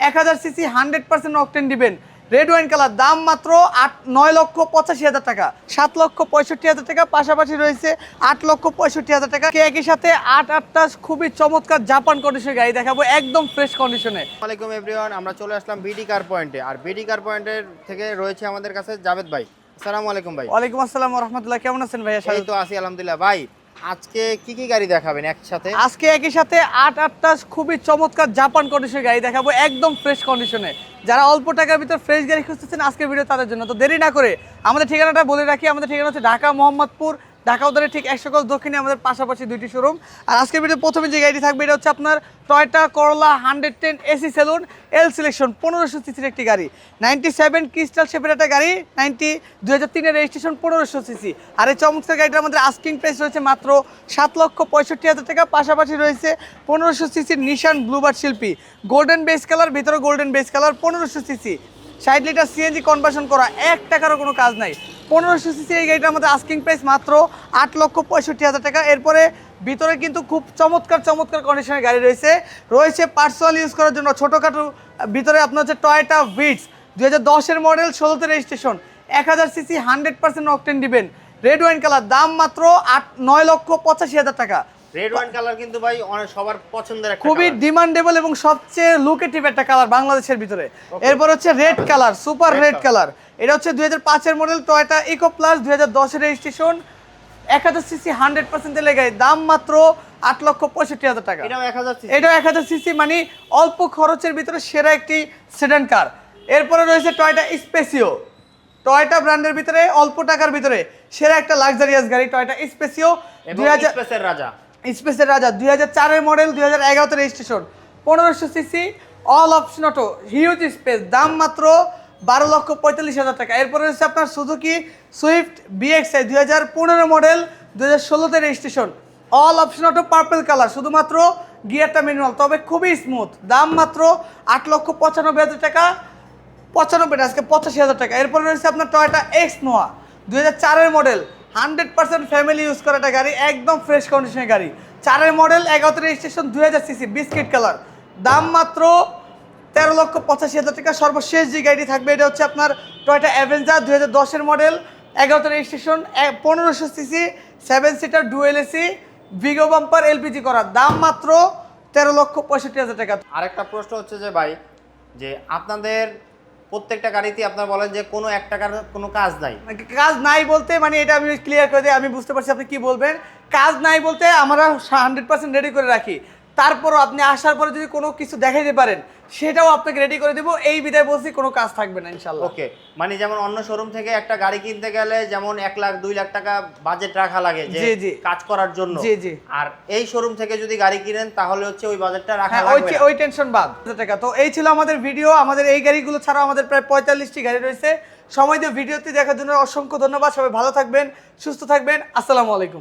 1000 CC 100% octane দিবেন, red wine colour, দাম মাত্র 9,85,000 টাকা, 7,65,000 টাকা। পাশাপাশি রয়েছে 8,65,000 টাকা। একই সাথে 8টা খুবই চমৎকার জাপান কন্ডিশনের গাড়ি দেখাবো, একদম ফ্রেশ কন্ডিশনে। আসসালামাইকুম এভরিওয়ান, আমরা চলে আসলাম বিডি কার পয়েন্টে। আর বিডি কার পয়েন্টের থেকে রয়েছে আমাদের কাছে জাভেদ ভাই। আসসালামু আলাইকুম ভাই। ওয়ালাইকুম আসসালাম ওয়া রাহমাতুল্লাহ, কেমন আছেন ভাইয়া? এই তো আছি আলহামদুলিল্লাহ। ভাই আজকে কি কি গাড়ি দেখাবেন একসাথে? আজকে একই সাথে 8টা খুবই চমৎকার জাপান কন্ডিশনের গাড়ি দেখাবো, একদম ফ্রেশ কন্ডিশনে। যারা অল্প টাকার ভিতর ফ্রেশ গাড়ি খুঁজতেছেন, আজকের ভিডিও তাদের জন্য। তো দেরি না করে আমাদের ঠিকানাটা বলে রাখি। আমাদের ঠিকানা হচ্ছে ঢাকা মোহাম্মদপুর, ঢাকা উত্তরের ঠিক 100 গজ দক্ষিণে আমাদের পাশাপাশি দুইটি শোরুম। আর আজকের ভিডিও প্রথমে যে গাড়িটি থাকবে এটা হচ্ছে আপনার টয়োটা করোলা 110 এসি সেলুন এল সিলেকশন, 1500 সিসির একটি গাড়ি। 97 ক্রিস্টাল শেপের একটা গাড়ি, 2003 এর রেজিস্ট্রেশন, 1500 সিসি। আর এই চমৎকার গাড়িটার আমাদের আস্কিং প্রাইস রয়েছে মাত্র 7,65,000 টাকা। পাশাপাশি রয়েছে 1500 সিসির নিশান ব্লুবার্ড শিল্পী, গোল্ডেন বেস কালার, ভিতরে golden base colour, 1500 CC, 60 litre CNG conversion করা, 1 টাকারও কোনো কাজ নাই। 1500 সিসি এই গাড়িটার আমাদের আস্কিং প্রাইস মাত্র 8,65,000 টাকা। এরপরে ভিতরে কিন্তু খুব চমৎকার কন্ডিশনের গাড়ি রয়েছে পার্সোনাল ইউজ করার জন্য ছোটোখাটো। ভিতরে আপনার হচ্ছে টয়োটা ভিটস 2010 মডেল, 16তে রেজিস্ট্রেশন, 1000 সিসি 100% অকটেন দিবেন, রেড ওয়াইন কালার, দাম মাত্র 9,85,000 টাকা। রেড ওয়াইন কালার কিন্তু ভাই অনেক সবার পছন্দের একটা খুবই ডিমান্ডেবল এবং সবচেয়ে লুকেটিভ একটা কালার বাংলাদেশের ভিতরে। এরপর হচ্ছে red colour, super red colour. এটা হচ্ছে 2005 model Toyota Echo plus, 2010 registration, 1000 CC 100% তেলের গাড়ি, দাম মাত্র 8,65,000 টাকা। এটাও 1000 সিসি। এটাও 1000 সিসি, মানে অল্প খরচের ভিতরে সেরা একটি সেডান কার। এরপরে রয়েছে টয়োটা স্পেসিও, টয়োটা ব্র্যান্ডের ভিতরে অল্প টাকার ভিতরে সেরা একটা লাক্সারিয়াস গাড়ি, টয়োটা স্পেসিও 2000 স্পেসের রাজা। স্পেসের রাজা, 2004 মডেল, 2011তে registration, 1500 CC, all option auto, huge space, দাম মাত্র 12,45,000 টাকা। এরপরে রয়েছে আপনার সুজুকি সুইফট বিএক্সআই 2015 মডেল, 2016তে registration, all option auto, purple colour, শুধুমাত্র গিয়ারটা ম্যানুয়াল, তবে খুবই স্মুথ, দাম মাত্র 8,95,000 টাকা, 95 আজকে 85,000 টাকা। এরপরে রয়েছে আপনার টয়োটা এক্স নোয়া 2004 মডেল, 100% ফ্যামিলি ইউজ করা একটা গাড়ি, একদম ফ্রেশ কন্ডিশনের গাড়ি, 4 মডেল, 11তে রেজিস্ট্রেশন, 2000 সিসি, বিস্কিট কালার, দাম মাত্র 13,85,000 টাকা। সর্বশেষ যে গাড়িটি থাকবে এটা হচ্ছে আপনার টয়োটা অ্যাভেঞ্জার 2010 মডেল, 11তে registration, 1500 CC, 7 seater dual AC, Vigo bumper, LPG করা, দাম মাত্র 13,65,000 টাকা। আরেকটা প্রশ্ন হচ্ছে যে ভাই, যে আপনাদের প্রত্যেকটা গাড়িতে আপনারা বলেন যে কোনো 1 টাকার কোনো কাজ নাই। কাজ নাই বলতে মানে এটা আমি ক্লিয়ার করে দিই, আমি বুঝতে পারছি আপনি কি বলবেন। কাজ নাই বলতে আমরা 100% রেডি করে রাখি, তারপরও আপনি আসার পরে যদি কোনো কিছু দেখাইতে পারেন সেটাও আপনাকে রেডি করে দেবো। এই বিদায় বলছি, কোনো কাজ থাকবে না ইনশাল্লাহ। ওকে, মানে যেমন অন্য শোরুম থেকে একটা গাড়ি কিনতে গেলে যেমন 1 লাখ 2 লাখ টাকা বাজেট রাখা লাগে যে কাজ করার জন্য, আর এই শোরুম থেকে যদি গাড়ি কিনেন তাহলে হচ্ছে ওই বাজেটটা রাখা লাগবে না, ওই টেনশন বাদ টাকা। তো এই ছিল আমাদের ভিডিও। আমাদের এই গাড়িগুলো ছাড়াও আমাদের প্রায় 45টি গাড়ি রয়েছে। সময় দিয়ে ভিডিওটি দেখার জন্য অসংখ্য ধন্যবাদ। সবাই ভালো থাকবেন, সুস্থ থাকবেন। আসসালামু আলাইকুম।